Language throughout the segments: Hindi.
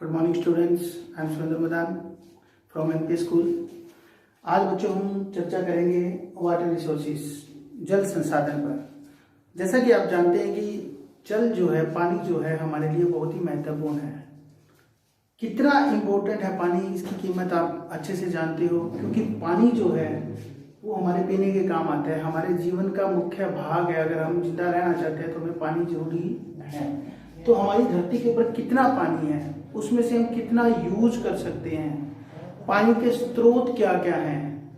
Good morning students, I am Surendra Madan from MP school. आज बच्चों हम चर्चा करेंगे वाटर रिसोर्सेज, जल संसाधन पर। जैसा कि आप जानते हैं कि जल जो है, पानी जो है, हमारे लिए बहुत ही महत्वपूर्ण है। कितना इम्पोर्टेंट है पानी, इसकी कीमत आप अच्छे से जानते हो, क्योंकि पानी जो है वो हमारे पीने के काम आता है, हमारे जीवन का मुख्य भाग है। अगर हम जिंदा रहना चाहते हैं तो हमें पानी जरूरी है। तो हमारी धरती के ऊपर कितना पानी है, उसमें से हम कितना यूज कर सकते हैं, पानी के स्रोत क्या क्या हैं,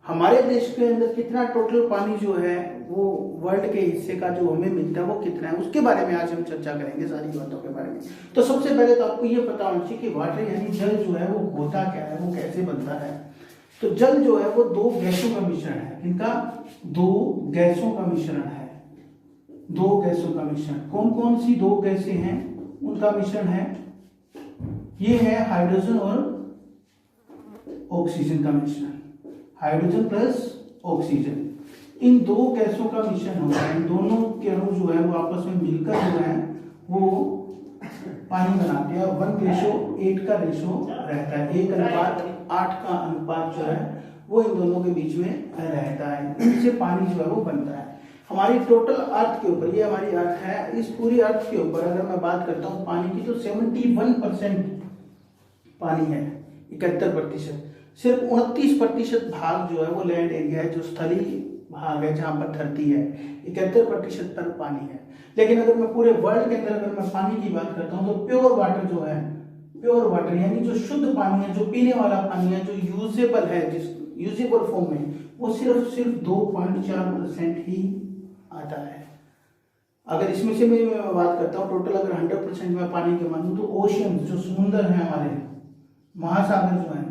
हमारे देश के अंदर कितना टोटल पानी जो है वो वर्ल्ड के हिस्से का जो हमें मिलता है वो कितना है, उसके बारे में आज हम चर्चा करेंगे, सारी बातों के बारे में। तो सबसे पहले तो आपको ये पता होना चाहिए कि वाटर यानी जल जो है वो होता क्या है, वो कैसे बनता है। तो जल जो है वो दो गैसों का मिश्रण है। इनका दो गैसों का मिश्रण है। दो गैसों का मिश्रण, कौन कौन सी दो गैसें हैं उनका मिश्रण है। ये है हाइड्रोजन और ऑक्सीजन का मिश्रण, हाइड्रोजन प्लस ऑक्सीजन। इन दो गैसों का मिश्रण होता है। इन दोनों के अणु जो है वो आपस में मिलकर जो है वो पानी बनाते हैं। 1:8 का रेशो रहता है, 1:8 का अनुपात जो है वो इन दोनों के बीच में रहता है। इनसे पानी जो है वो बनता है। हमारी टोटल अर्थ के ऊपर, ये हमारी अर्थ है, इस पूरी अर्थ के ऊपर अगर मैं बात करता हूँ पानी की, तो 71% पानी है, 71%। सिर्फ 29% भाग जो है वो लैंड एरिया है, जो स्थलीय भाग है, जहां पर धरती है। 71% पर पानी है। लेकिन अगर मैं पूरे वर्ल्ड के अंदर अगर मैं पानी की बात करता हूँ तो प्योर वाटर जो है, प्योर वाटर यानी जो शुद्ध पानी है, जो पीने वाला पानी है, जो यूजेबल है, जिस यूजेबल फॉर्म में, वो सिर्फ 2.4% ही आता है। अगर इसमें से मैं बात करता हूँ टोटल, अगर 100% में पानी के मानूं तो ओशियन, जो समुद्र है हमारे, महासागर जो है,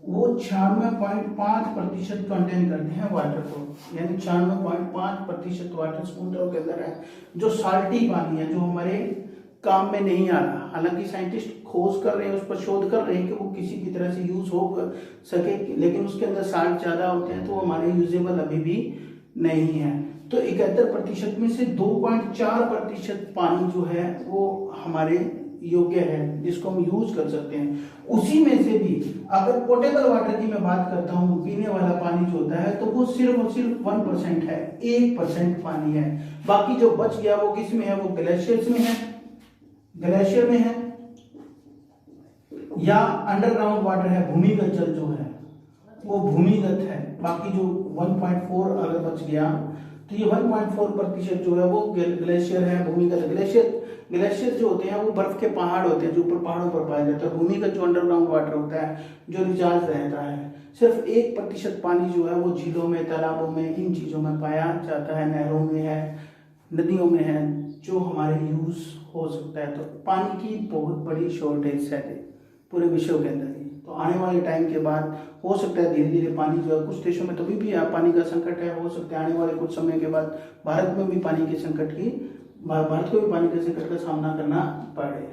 वो 96.5% कंटेन करते हैं वाटर को। यानी 96.5% वाटर समुद्रों के अंदर है, जो साल्टी पानी है, जो हमारे काम में नहीं आ रहा। हालांकि साइंटिस्ट खोज कर रहे हैं, उस पर शोध कर रहे हैं कि वो किसी भी तरह से यूज हो सके, लेकिन उसके अंदर साल्ट ज्यादा होते हैं, तो हमारे यूजेबल अभी भी नहीं है। तो 71% में से 2.4% पानी जो है वो हमारे योग्य है, जिसको हम यूज कर सकते हैं। उसी में से भी अगर पोटेबल वाटर की मैं बात करता हूँ, पीने वाला पानी जो होता है, तो वो सिर्फ और सिर्फ 1% है, 1% पानी है। बाकी जो बच गया वो किस में है, वो ग्लेशियर्स में है, ग्लेशियर में है, या अंडरग्राउंड वाटर है, भूमिगत जल जो है वो भूमिगत है। बाकी जो 1.4 अगर बच गया तो ये 1.4% जो है वो ग्लेशियर है, भूमिगत। ग्लेशियर जो होते हैं वो बर्फ के पहाड़ होते हैं, जो ऊपर पहाड़ों पर पाए जाते हैं। भूमिगत जो अंडरग्राउंड वाटर होता है, जो रिचार्ज रहता है। सिर्फ 1% पानी जो है वो झीलों में, तालाबों में, इन चीजों में पाया जाता है, नहरों में है, नदियों में है, जो हमारे यूज हो सकता है। तो पानी की बहुत बड़ी शॉर्टेज है पूरे विश्व के अंदर ही। तो आने वाले टाइम के बाद हो सकता है धीरे धीरे पानी जो है, कुछ देशों में तो भी पानी का संकट है, हो सकता है आने वाले कुछ समय के बाद भारत में भी पानी के संकट की, भारत को भी पानी के संकट का सामना करना पड़े।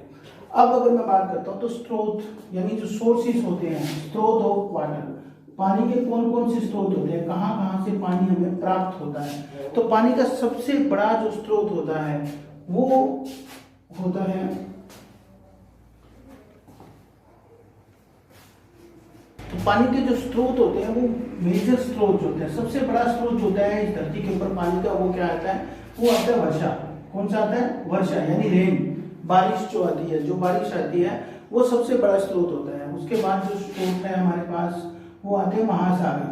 अब अगर मैं बात करता हूँ तो स्रोत यानी जो सोर्सेज होते हैं, स्रोत ऑफ वाटर, पानी के कौन कौन से स्रोत होते हैं, कहाँ कहाँ से पानी हमें प्राप्त होता है। तो पानी का सबसे बड़ा जो स्रोत होता है वो होता है, तो पानी के जो स्रोत होते हैं वो मेजर स्रोत होते हैं। सबसे बड़ा स्रोत होता है इस धरती के ऊपर पानी का, वो क्या आता है, वो आता है वर्षा। कौन सा आता है, वर्षा यानी रेन, बारिश जो आती है, जो बारिश आती है वो सबसे बड़ा स्रोत होता है। उसके बाद जो स्रोत है हमारे पास वो आते हैं महासागर,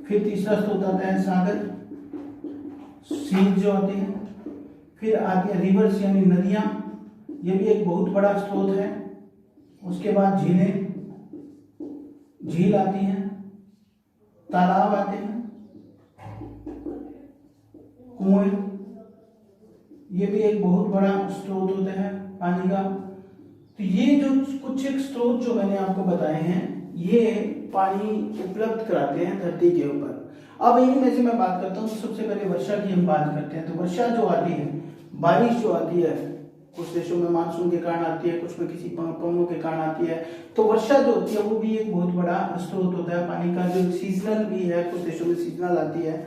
फिर तीसरा स्रोत आता है सागर, सीज जो आते हैं, फिर आती है रिवर्स यानी नदियां, ये भी एक बहुत बड़ा स्रोत है। उसके बाद झीलें, झील आती हैं, तालाब आते हैं, कुएं, ये भी एक बहुत बड़ा स्रोत होता है पानी का। तो ये जो कुछ एक स्रोत जो मैंने आपको बताए हैं, ये पानी उपलब्ध कराते हैं धरती के ऊपर। अब इन्हीं में से मैं बात करता हूँ, तो सबसे पहले वर्षा की हम बात करते हैं। तो वर्षा जो आती है, बारिश जो आती है, कुछ देशों में मानसून के कारण आती है, कुछ में किसी पवनों के कारण आती है। तो वर्षा जो होती है वो भी एक बहुत बड़ा स्रोत होता है पानी का, जो सीजनल भी है, कुछ देशों में सीजनल आती है।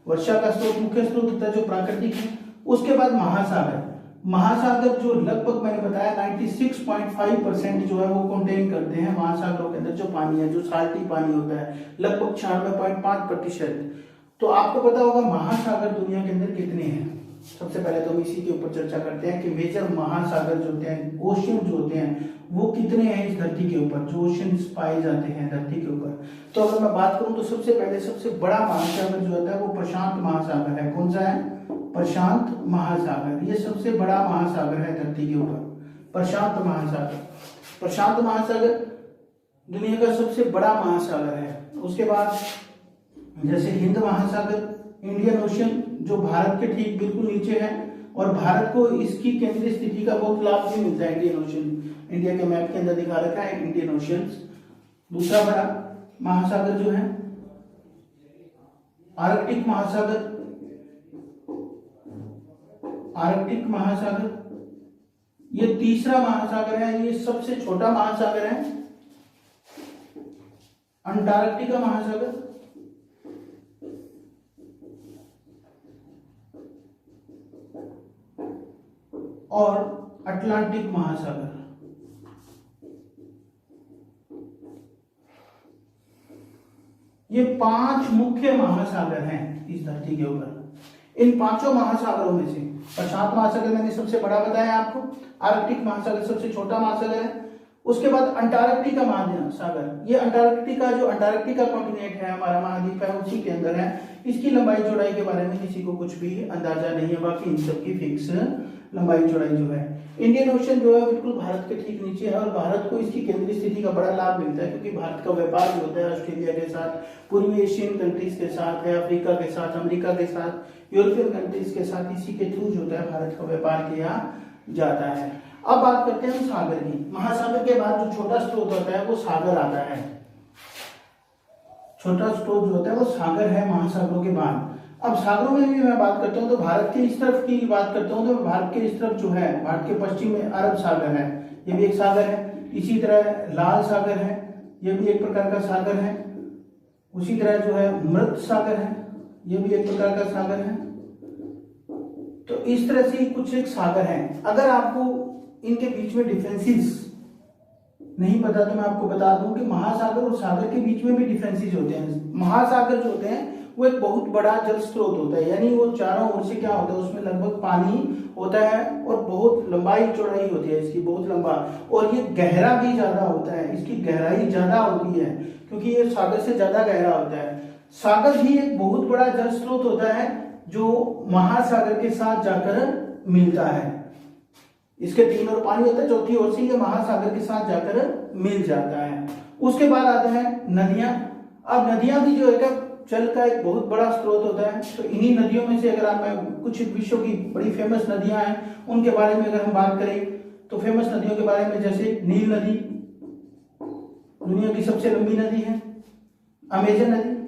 वर्षा का स्रोत, मुख्य स्रोत होता है जो प्राकृतिक है। उसके बाद महासागर, महासागर जो लगभग मैंने बताया 96.5% जो है वो कंटेन करते हैं। महासागरों के अंदर जो पानी है, जो साल्टी पानी होता है, लगभग 96.5%। तो आपको पता होगा महासागर दुनिया के अंदर कितने हैं। सबसे पहले तो हम इसी के ऊपर चर्चा करते हैं कि मेजर महासागर जो होते हैं, ओशियन जो होते हैं, वो कितने हैं इस धरती के ऊपर, जो ओशियंस पाए जाते हैं धरती के ऊपर। तो अगर मैं बात करूं तो सबसे पहले सबसे बड़ा महासागर जो होता है वो प्रशांत महासागर है। कौन सा है? प्रशांत महासागर। ये सबसे बड़ा महासागर है धरती के ऊपर, प्रशांत महासागर। प्रशांत महासागर दुनिया का सबसे बड़ा महासागर है। उसके बाद जैसे हिंद महासागर, इंडियन ओशियन जो भारत के ठीक बिल्कुल नीचे है, और भारत को इसकी केंद्रीय स्थिति का बहुत लाभ भी मिलता है। इंडियन ओशियन, इंडिया के मैप के अंदर दिखा रखा है इंडियन ओशियन। दूसरा बड़ा महासागर जो है आर्कटिक महासागर। आर्कटिक महासागर ये तीसरा महासागर है, ये सबसे छोटा महासागर है। अंटार्कटिका महासागर, और अटलांटिक महासागर। ये 5 मुख्य महासागर हैं इस धरती के ऊपर। इन 5 महासागरों में से प्रशांत महासागर मैंने सबसे बड़ा बताया आपको, आर्कटिक महासागर सबसे छोटा महासागर है, उसके बाद अंटार्कटिका महासागर। ये अंटार्कटिका जो अंटार्कटिका कॉन्टिनेंट है, हमारा महाद्वीप है, उसी के अंदर है। इसकी लंबाई चौड़ाई के बारे में किसी को कुछ भी अंदाजा नहीं है, बाकी इन सब की फिक्स लंबाई चौड़ाई जो है। इंडियन ओशन जो है बिल्कुल भारत के ठीक नीचे है, और भारत को इसकी केंद्रीय स्थिति का बड़ा लाभ मिलता है, क्योंकि भारत का व्यापार भी होता है ऑस्ट्रेलिया के साथ, पूर्वी एशियन कंट्रीज के साथ है, अफ्रीका के साथ, अमेरिका के साथ, यूरोपियन कंट्रीज के साथ। इसी के थ्रू जो है भारत का व्यापार किया जाता है। अब बात करते हैं सागर की। महासागर के बाद जो छोटा स्रोत होता है वो सागर आता है। छोटा स्रोत जो होता है वो सागर है महासागरों के बाद। अब सागरों में भी मैं बात करता हूँ तो भारत के इस तरफ की बात करता हूँ तो भारत के इस तरफ जो है, भारत के पश्चिम में अरब सागर है, ये भी एक सागर है। इसी तरह लाल सागर है, ये भी एक प्रकार का सागर है। उसी तरह जो है मृत सागर है, ये भी एक प्रकार का सागर है। तो इस तरह से कुछ एक सागर है। अगर आपको इनके बीच में डिफरेंसेस नहीं पता तो मैं आपको बता दूं कि महासागर और सागर के बीच में भी डिफरेंसेस होते हैं। महासागर जो होते हैं वो एक बहुत बड़ा जल स्रोत होता है, यानी वो चारों ओर से क्या होता है, उसमें लगभग पानी होता है और बहुत लंबाई चौड़ाई होती है इसकी, बहुत लंबा, और ये गहरा भी ज्यादा होता है, इसकी गहराई ज्यादा होती है क्योंकि ये सागर से ज्यादा गहरा होता है। सागर भी एक बहुत बड़ा जल स्रोत होता है जो महासागर के साथ जाकर मिलता है। इसके 3 ओर पानी होता है, चौथी ओर से ये महासागर के साथ जाकर मिल जाता है। उसके बाद आते हैं नदियां। अब नदियां भी जो है जल का एक बहुत बड़ा स्रोत होता है। तो इन्हीं नदियों में से अगर आप कुछ विश्व की बड़ी फेमस नदियां हैं उनके बारे में अगर हम बात करें तो फेमस नदियों के बारे में जैसे नील नदी दुनिया की सबसे लंबी नदी है, अमेजन नदी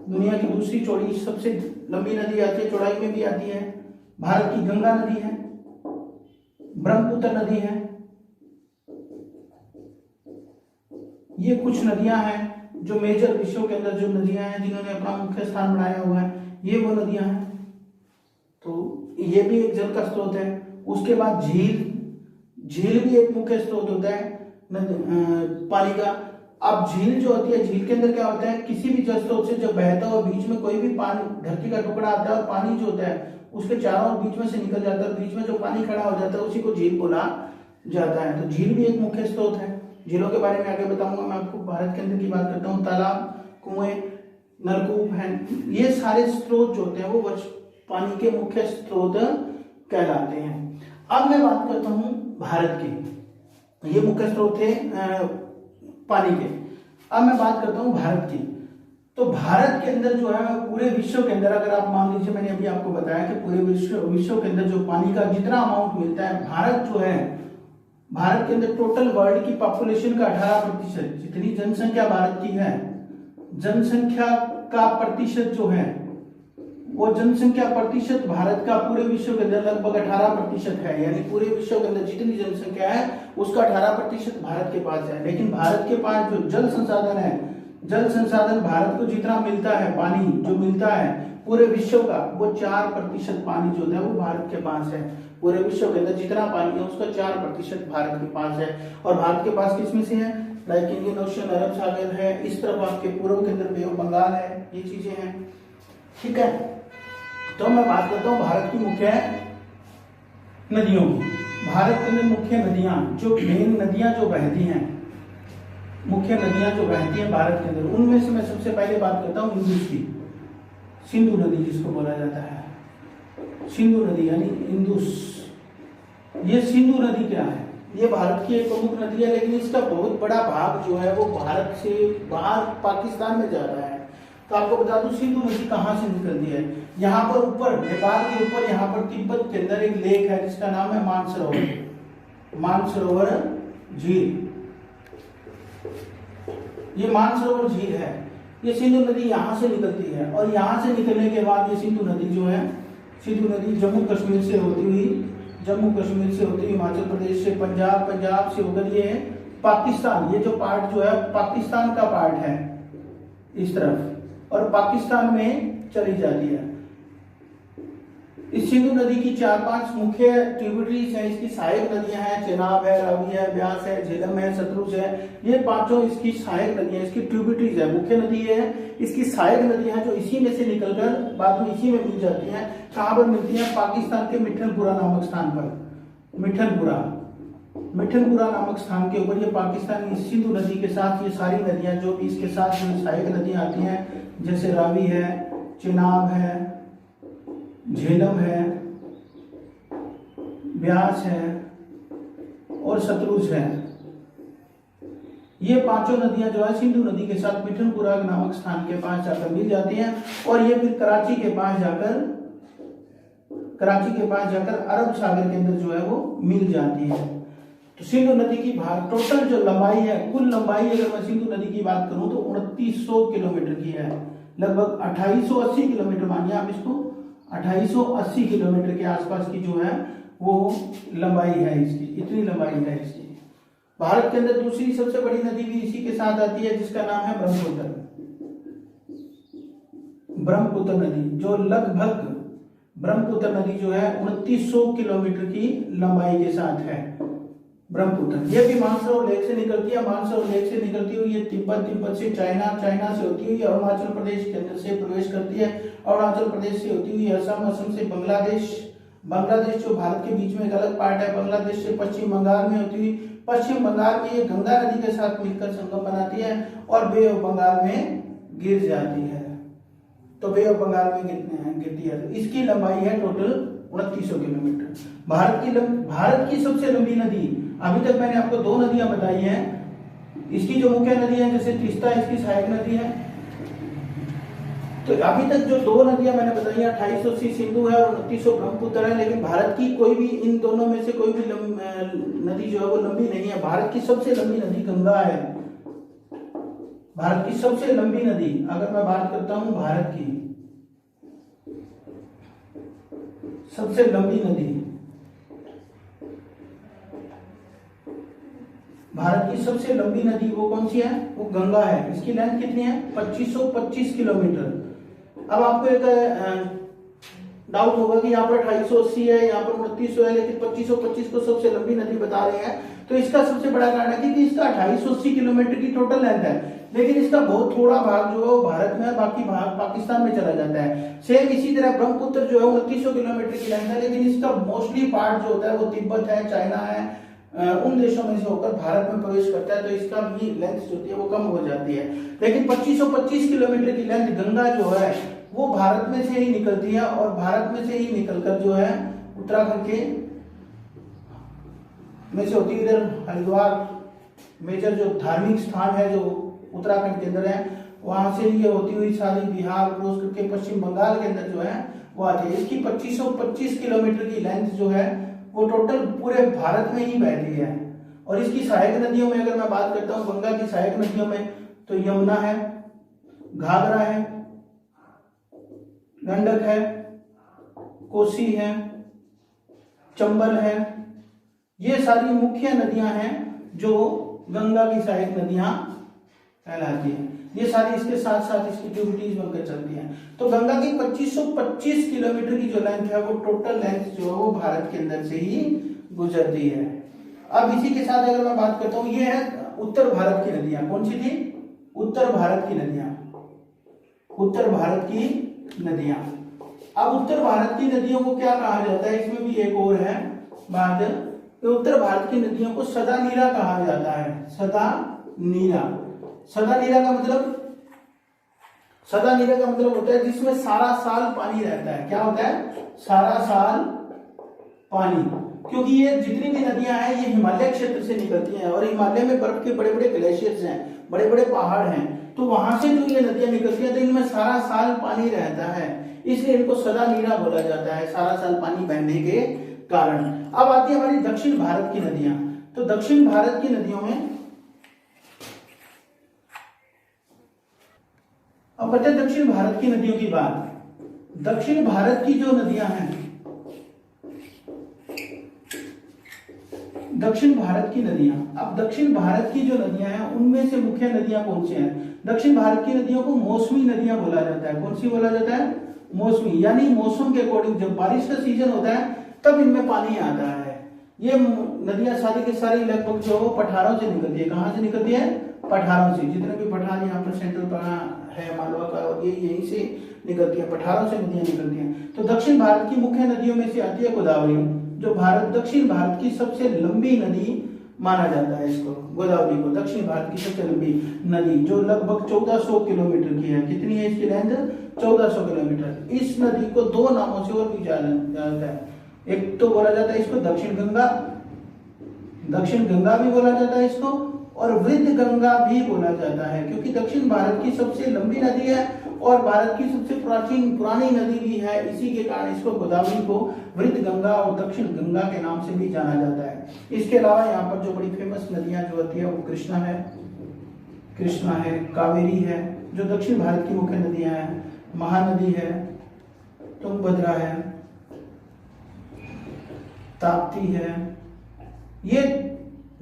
दुनिया की दूसरी चौड़ी सबसे लंबी नदी आती है, चौड़ाई में भी आती है, भारत की गंगा नदी है, ब्रह्मपुत्र नदी है। ये कुछ नदियां हैं जो मेजर विश्व के अंदर जो नदियां हैं जिन्होंने अपना मुख्य स्थान बनाया हुआ है, ये वो नदियां हैं। तो ये भी एक जल का स्रोत है। उसके बाद झील भी एक मुख्य स्रोत होता है पानी का। अब झील जो होती है, झील के अंदर क्या होता है, किसी भी जल स्रोत से जब बहता हो बीच में कोई भी पानी धरती का टुकड़ा आता है और पानी जो होता है उसके चारों ओर बीच में से निकल जाता है, बीच में जो पानी खड़ा हो जाता है उसी को झील बोला जाता है। तो झील भी एक मुख्य स्रोत है। झीलों के बारे में आगे बताऊंगा मैं आपको। भारत के अंदर की बात करता हूँ, तालाब, कुएं, नलकूप हैं, ये सारे स्रोत जो होते हैं वो पानी के मुख्य स्रोत कहलाते हैं। अब मैं बात करता हूँ भारत के, ये मुख्य स्रोत थे पानी के। अब मैं बात करता हूँ भारत की। तो भारत के अंदर जो है पूरे विश्व के अंदर, अगर आप मान लीजिए मैंने अभी आपको बताया कि पूरे विश्व के अंदर जो पानी का जितना अमाउंट मिलता है, भारत जो है, भारत के अंदर टोटल वर्ल्ड की पॉपुलेशन का 18%, जितनी जनसंख्या भारत की है, जनसंख्या का प्रतिशत जो है वो जनसंख्या प्रतिशत भारत का पूरे विश्व के अंदर लगभग 18% है। यानी पूरे विश्व के अंदर जितनी जनसंख्या है उसका 18% भारत के पास है। लेकिन भारत के पास जो जल संसाधन है, जल संसाधन भारत को जितना मिलता है, पानी जो मिलता है पूरे विश्व का वो 4% पानी जो है वो भारत के पास है। पूरे विश्व के अंदर जितना पानी है उसका 4% भारत के पास है। और भारत के पास किसमें से है, लाइक इंडियन ओशन, अरब सागर है, इस तरफ आपके पूर्व के अंदर बे ऑफ बंगाल है, ये चीजें हैं। ठीक है, तो मैं बात करता हूँ भारत की मुख्य नदियों की। भारत के अंदर मुख्य नदियां, जो मेन नदियां जो बहती हैं, मुख्य नदियां जो बहती हैं भारत के अंदर, उनमें से मैं सबसे पहले बात करता हूँ इंडस की, सिंधु नदी जिसको बोला जाता है, सिंधु नदी यानी इंडस। ये सिंधु नदी क्या है, ये भारत की एक प्रमुख नदी है, लेकिन इसका बहुत बड़ा भाग जो है वो भारत से बाहर पाकिस्तान में जा रहा है। तो आपको बता दूं सिंधु नदी कहाँ से निकलती है, यहाँ पर ऊपर नेपाल के ऊपर, यहाँ पर तिब्बत के अंदर एक लेक है जिसका नाम है मानसरोवर, मानसरोवर झील। ये मानसरोवर झील है, ये सिंधु नदी यहाँ से निकलती है। और यहाँ से निकलने के बाद ये सिंधु नदी जो है, सिंधु नदी जम्मू कश्मीर से होती हुई, जम्मू कश्मीर से होती हुई हिमाचल प्रदेश से, पंजाब, पंजाब से होकर ये पाकिस्तान, ये जो पार्ट जो है पाकिस्तान का पार्ट है इस तरफ, और पाकिस्तान में चली जाती है। इस सिंधु नदी की 4-5 मुख्य ट्रिब्यूटरीज हैं। इसकी सहायक नदियां हैं, चेनाब है, रावी है, ब्यास है, झेलम है, सतलुज है। ये पांचों इसकी सहायक नदियां, इसकी ट्रिब्यूटरीज है। मुख्य नदी ये है, इसकी सहायक नदियां हैं जो इसी में से निकलकर बाद में इसी में मिल जाती हैं। कहां पर मिलती हैं, पाकिस्तान के मिठनपुरा नामक स्थान पर। मिठनपुरा नामक स्थान के ऊपर ये पाकिस्तान की सिंधु नदी के साथ ये सारी नदियां जो भी इसके साथ सहायक नदियां आती हैं, जैसे रावी है, चेनाब है, झेलम है, ब्यास है और सतलुज है। ये पांचों नदियां जो है सिंधु नदी के साथ मिठनपुरा नामक स्थान के पास जाकर मिल जाती हैं, और ये फिर कराची के पास जाकर अरब सागर के अंदर जो है वो मिल जाती है। तो सिंधु नदी की टोटल जो लंबाई है, कुल लंबाई अगर मैं सिंधु नदी की बात करूं तो 2900 किलोमीटर की है, लगभग 2880 किलोमीटर मानिए आप इसको, 2880 किलोमीटर के आसपास की जो है वो लंबाई है इसकी, इतनी लंबाई है इसकी। भारत के अंदर दूसरी सबसे बड़ी नदी भी इसी के साथ आती है जिसका नाम है ब्रह्मपुत्र नदी, जो लगभग ब्रह्मपुत्र नदी जो है 2900 किलोमीटर की लंबाई के साथ है ब्रह्मपुत्र। ये भी मानसरोवर लेक से निकलती है, मानसरोवर लेक से निकलती हुई ये तिब्बत से चाइना से होती हुई अरुणाचल प्रदेश के अंदर से प्रवेश करती है, अरुणाचल प्रदेश से होती हुई असम से बांग्लादेश जो भारत के बीच में एक अलग पार्ट है, बांग्लादेश से पश्चिम बंगाल में होती हुई, पश्चिम बंगाल में ये गंगा नदी के साथ मिलकर संगम बनाती है और बे ऑफ बंगाल में गिर जाती है। तो बे ऑफ बंगाल में गिरती है। तो इसकी लंबाई है टोटल 2900 किलोमीटर। भारत की सबसे लंबी नदी, अभी तक मैंने आपको 2 नदियां बताई हैं। इसकी जो मुख्य नदी है जैसे तीस्ता इसकी सहायक नदी है। तो अभी तक जो 2 नदियां मैंने बताई है, 2880 सिंधु है और 2900 ब्रह्मपुत्र है, लेकिन भारत की कोई भी इन दोनों में से कोई भी नदी जो है वो लंबी नहीं है। भारत की सबसे लंबी नदी गंगा है। भारत की सबसे लंबी नदी अगर मैं बात करता हूं, भारत की सबसे लंबी नदी, भारत की सबसे लंबी नदी वो कौन सी है, वो गंगा है। इसकी लेंथ कितनी है, 2525 किलोमीटर। अब आपको एक डाउट होगा कि यहाँ पर 2880 है, यहाँ पर 2900 है, लेकिन 2525 को सबसे लंबी नदी बता रहे हैं। तो इसका सबसे बड़ा कारण है कि इसका 2880 किलोमीटर की टोटल लेंथ है, लेकिन इसका बहुत थोड़ा भाग जो है वो भारत में है, बाकी भाग पाकिस्तान में चला जाता है। सेम इसी तरह ब्रह्मपुत्र जो है 2900 किलोमीटर की लेंथ है, लेकिन इसका मोस्टली पार्ट जो होता है वो तिब्बत है, चाइना है, उन देशों में से होकर भारत में प्रवेश करता है, तो इसका भी लेंथ जो होती है वो कम हो जाती है। लेकिन 2525 किलोमीटर की लेंथ गंगा जो है वो भारत में से ही निकलती है, और भारत में से ही निकलकर जो है उत्तराखंड के में से होती है। इधर हरिद्वार मेजर जो धार्मिक स्थान है जो उत्तराखंड के अंदर है, वहां से ये होती हुई सारी बिहार क्रॉस करके पश्चिम बंगाल के अंदर जो है वो आती है। इसकी 2525 किलोमीटर की लेंथ जो है वो टोटल पूरे भारत में ही बहती है। और इसकी सहायक नदियों में अगर मैं बात करता हूँ, गंगा की सहायक नदियों में तो यमुना है, घाघरा है, गंडक है, कोसी है, चंबल है। ये सारी मुख्य नदियां हैं जो गंगा की सहायक नदियां कहलाती है। ये सारी इसके साथ साथ इसकी ट्रिब्यूटरीज बनकर चलती हैं। तो गंगा की 2525 किलोमीटर की जो लेंथ है वो टोटल लेंथ जो है वो भारत के अंदर से ही गुजरती है। अब इसी के साथ अगर मैं बात करता हूँ, ये है उत्तर भारत की नदियां। कौन सी थी? उत्तर भारत की नदियां। उत्तर भारत की नदियां। अब उत्तर भारत की नदियों को क्या कहा जाता है, इसमें भी एक और है बात, कि उत्तर भारत की नदियों को सदा नीरा कहा जाता है। सदा नीरा। सदा नीरा का मतलब, सदा नीरा का मतलब होता है जिसमें सारा साल पानी रहता है। क्या होता है? सारा साल पानी। क्योंकि ये जितनी भी नदियां हैं ये हिमालय क्षेत्र से निकलती हैं और हिमालय में बर्फ के बड़े बड़े ग्लेशियर्स हैं, बड़े बड़े पहाड़ हैं, तो वहां से जो ये नदियां निकलती हैं तो इनमें सारा साल पानी रहता है, इसलिए इनको सदा नीरा बोला जाता है, सारा साल पानी बहने के कारण। अब आती है हमारी दक्षिण भारत की नदियां। तो दक्षिण भारत की नदियों में अब करते हैं दक्षिण भारत की नदियों की बात। दक्षिण भारत की जो नदियां हैं, दक्षिण भारत की नदियां, अब दक्षिण भारत की जो नदियां हैं उनमें से मुख्य नदियां कौन सी हैं? दक्षिण भारत की नदियों को मौसमी नदियां बोला जाता है। कौन सी बोला जाता है? मौसमी, यानी मौसम के अकॉर्डिंग जब बारिश का सीजन होता है तब इनमें पानी आता है। ये नदियां सारी की सारी लगभग जो वो पठारों से निकलती है। कहां से निकलती है? पठारों से। जितने भी पठार यहाँ पर सेंट्रल है मालवा का, और ये यहीं से निकलती है, पठारों से नदियां निकलती हैं। तो दक्षिण भारत की मुख्य नदियों में से आती है गोदावरी, जो दक्षिण भारत की सबसे लंबी नदी माना जाता है इसको, गोदावरी को दक्षिण भारत की सबसे लंबी नदी, जो लगभग 1400 किलोमीटर की है। कितनी है इसकी लेंथ? 1400 किलोमीटर। इस नदी को दो नामों से और भी जाना जाता है। एक तो बोला जाता है इसको दक्षिण गंगा, दक्षिण गंगा भी बोला जाता है इसको, और वृद्ध गंगा भी बोला जाता है, क्योंकि दक्षिण भारत की सबसे लंबी नदी है और भारत की सबसे प्राचीन पुरानी नदी भी है। इसी के कारण इसको गोदावरी को वृद्ध गंगा और दक्षिण गंगा के नाम से भी जाना जाता है। इसके अलावा यहाँ पर जो बड़ी फेमस नदियां जो होती है वो कृष्णा है, कृष्णा है, कावेरी है, जो दक्षिण भारत की मुख्य नदियां हैं, महानदी है, तुंगभद्रा है, ताप्ती है, ये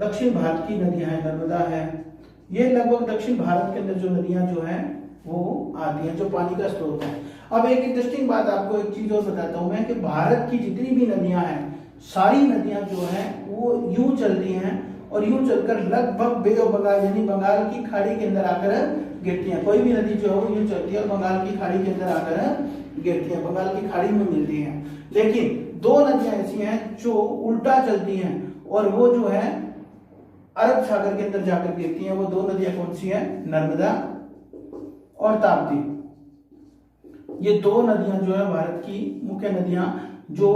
दक्षिण भारत की नदियां हैं, नर्मदा है। ये लगभग दक्षिण भारत के अंदर जो नदियां जो हैं वो आती हैं, जो पानी का स्रोत है। अब एक इंटरेस्टिंग बात आपको एक चीज और बताता हूं मैं, कि भारत की जितनी भी नदियां हैं सारी नदियां जो हैं वो यूं चलती हैं और यूं चलकर लगभग बे ऑफ बंगाल यानी बंगाल की खाड़ी के अंदर आकर गिरती हैं। कोई भी नदी जो है वो यूं चलती है और बंगाल की खाड़ी के अंदर आकर गिरती है, बंगाल की खाड़ी में मिलती है। लेकिन दो नदियां ऐसी हैं जो उल्टा चलती हैं और वो जो है अरब सागर के अंदर जाकर गिरती हैं। वो दो नदियां कौन सी हैं? नर्मदा और ताप्ती। ये दो नदियां जो है भारत की मुख्य नदियां जो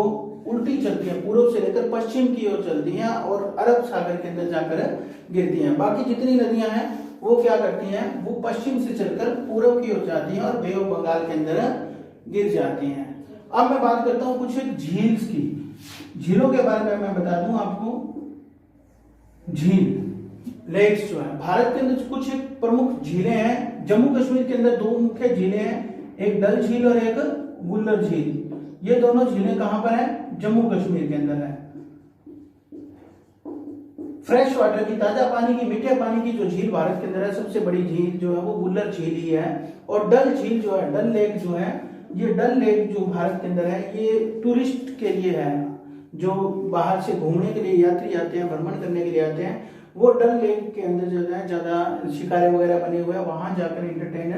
उल्टी चलती हैं, पूर्व से लेकर पश्चिम की ओर चलती हैं और अरब सागर के अंदर जाकर गिरती हैं। बाकी जितनी नदियां हैं वो क्या करती हैं? वो पश्चिम से चलकर पूर्व की ओर जाती हैं और बे ऑफ बंगाल के अंदर गिर जाती हैं। अब मैं बात करता हूं कुछ झील की। झीलों के बारे में मैं बता दूं आपको। झील, लेक्स जो है भारत के अंदर कुछ प्रमुख झीलें हैं। जम्मू कश्मीर के अंदर दो मुख्य झीलें हैं, एक डल झील और एक वुल्लर झील। ये दोनों झीलें कहां पर हैं? जम्मू कश्मीर के अंदर है। फ्रेश वाटर की, ताजा पानी की, मीठे पानी की जो झील भारत के अंदर है, सबसे बड़ी झील जो है वो वुल्लर झील ही है। और डल झील जो है, डल लेक जो है, ये डल लेक जो भारत के अंदर है ये टूरिस्ट के लिए है, जो बाहर से घूमने के लिए यात्री आते हैं, भ्रमण करने के लिए आते हैं। वो डल लेक के अंदर जो है ज्यादा शिकारे वगैरह बने हुए हैं, वहां जाकर इंटरटेन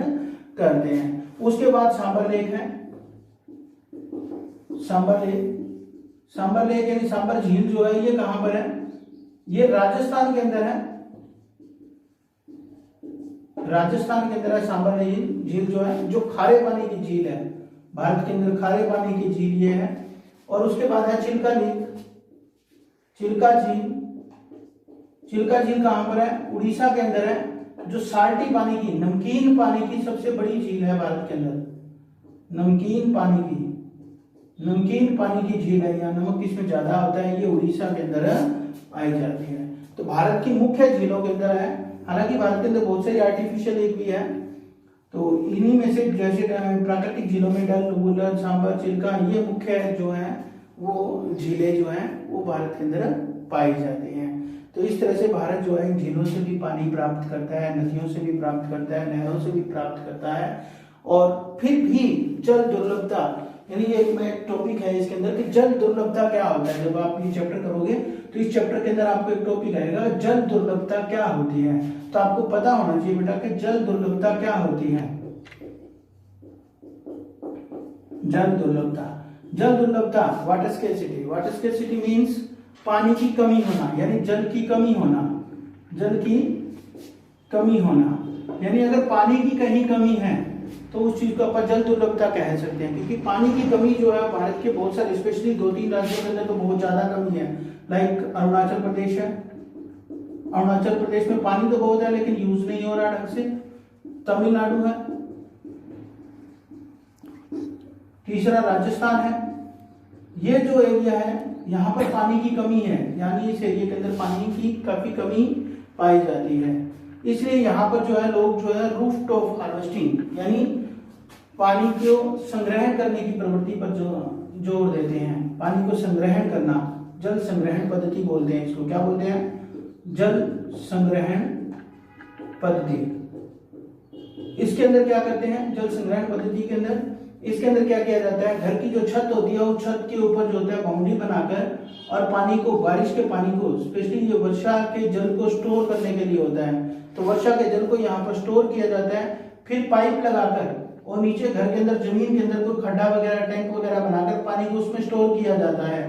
करते हैं। उसके बाद सांबर लेक है, सांबर लेक, सांबर लेक यानी सांबर झील जो है ये कहां पर है? ये राजस्थान के अंदर है, राजस्थान के अंदर है सांबर झील जो है, जो खारे पानी की झील है। भारत के अंदर खारे पानी की झील ये है। और उसके बाद है चिल्का लेक, चिल्का झील। चिल्का झील कहां पर है? उड़ीसा के अंदर है, जो साल्टी पानी की, नमकीन पानी की सबसे बड़ी झील है भारत के अंदर। नमकीन पानी की, नमकीन पानी की झील है, यहाँ नमक इसमें ज्यादा होता है, ये उड़ीसा के अंदर पाई जाती है। तो भारत की मुख्य झीलों के अंदर है। हालांकि भारत के अंदर बहुत सारी आर्टिफिशियल लेक भी है, तो इन्हीं में से जैसे प्राकृतिक झीलों में डल, वुल्लर, सांबर, चिल्का, ये मुख्य जो है वो झीलें जो हैं वो भारत के अंदर पाई जाती हैं। तो तो इस तरह से भारत जो है झीलों से भी पानी प्राप्त करता है, नदियों से भी प्राप्त करता है, नहरों से भी प्राप्त करता है। और फिर भी जल दुर्लभता, यानी एक में टॉपिक है इसके अंदर कि जल दुर्लभता क्या होता है। जब आप ये चैप्टर करोगे तो इस चैप्टर के अंदर आपको एक टॉपिक आएगा जल दुर्लभता क्या होती है। तो आपको पता होना चाहिए बेटा कि जल दुर्लभता क्या होती है। जल दुर्लभता water scarcity. Water scarcity means पानी की कमी होना, यानी जल की कमी होना। यानी अगर पानी की कहीं कमी है तो उस चीज को अपन जल दुर्लभता कह सकते हैं, क्योंकि पानी की कमी जो है भारत के बहुत सारे स्पेशली 2-3 राज्यों के अंदर तो बहुत ज्यादा कमी है। लाइक अरुणाचल प्रदेश है, अरुणाचल प्रदेश में पानी तो बहुत है लेकिन यूज नहीं हो रहा ढंग से। तमिलनाडु है, तीसरा राजस्थान है। ये जो एरिया है यहाँ पर पानी की कमी है, यानी इस एरिया के अंदर पानी की काफी कमी पाई जाती है। इसलिए यहाँ पर जो है लोग जो है रूफटॉप हार्वेस्टिंग यानी पानी को संग्रहण करने की प्रवृत्ति पर जोर देते हैं। पानी को संग्रहण करना, जल संग्रहण पद्धति बोलते हैं इसको। क्या बोलते हैं? जल संग्रहण पद्धति। इसके अंदर क्या करते हैं? जल संग्रहण पद्धति के अंदर इसके अंदर क्या किया जाता है, घर की जो छत होती है उस छत के ऊपर जो होता है बाउंड्री बनाकर और पानी को, बारिश के पानी को, स्पेशली जो वर्षा के जल को स्टोर करने के लिए होता है, तो वर्षा के जल को यहाँ पर स्टोर किया जाता है। फिर पाइप लगाकर और नीचे घर के अंदर जमीन के अंदर कोई खड्डा वगैरह टैंक वगैरह बनाकर पानी को उसमें स्टोर किया जाता है।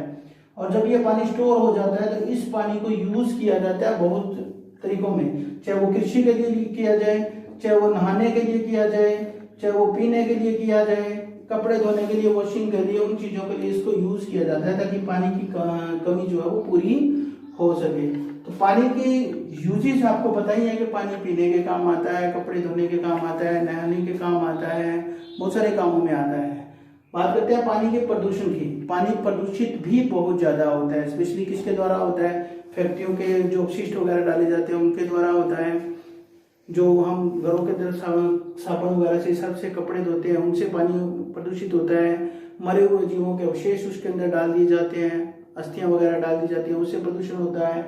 और जब ये पानी स्टोर हो जाता है तो इस पानी को यूज किया जाता है बहुत तरीकों में, चाहे वो कृषि के लिए किया जाए, चाहे वो नहाने के लिए किया जाए, चाहे वो पीने के लिए किया जाए, कपड़े धोने के लिए, वॉशिंग के लिए, उन चीजों के लिए इसको यूज किया जाता है ताकि पानी की कमी जो है वो पूरी हो सके। तो पानी की यूजेस आपको पता ही है कि पानी पीने के काम आता है, कपड़े धोने के काम आता है, नहाने के काम आता है, बहुत सारे कामों में आता है। बात करते हैं पानी के प्रदूषण की। पानी प्रदूषित भी बहुत ज्यादा होता है, स्पेशली किसके द्वारा होता है? फैक्ट्रियों के जो अपशिष्ट वगैरह डाले जाते हैं उनके द्वारा होता है। जो हम घरों के अंदर साबुन वगैरह से सर्फ से कपड़े धोते हैं उनसे पानी प्रदूषित होता है। मरे हुए जीवों के अवशेष उसके अंदर डाल दिए जाते हैं, अस्थियां वगैरह डाल दी जाती है, उससे प्रदूषण होता है।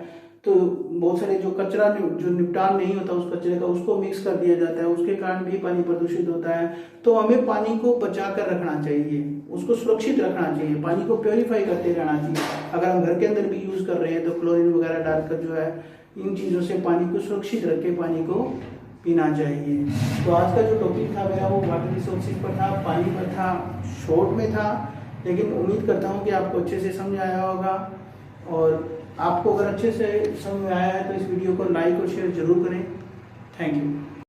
तो बहुत सारे जो कचरा जो निपटान नहीं होता उस कचरे का, उसको मिक्स कर दिया जाता है, उसके कारण भी पानी प्रदूषित होता है। तो हमें पानी को बचा कर रखना चाहिए, उसको सुरक्षित रखना चाहिए, पानी को प्योरीफाई करते रहना चाहिए। अगर हम घर के अंदर भी यूज कर रहे हैं तो क्लोरीन वगैरह डालकर जो है इन चीजों से पानी को सुरक्षित रख के पानी को पीना चाहिए। तो आज का जो टॉपिक था मेरा वो वाटर रिसोर्सेज पर था, पानी पर था, शॉर्ट में था, लेकिन उम्मीद करता हूँ कि आपको अच्छे से समझ आया होगा। और आपको अगर अच्छे से समझ में आया है तो इस वीडियो को लाइक और शेयर जरूर करें। Thank you.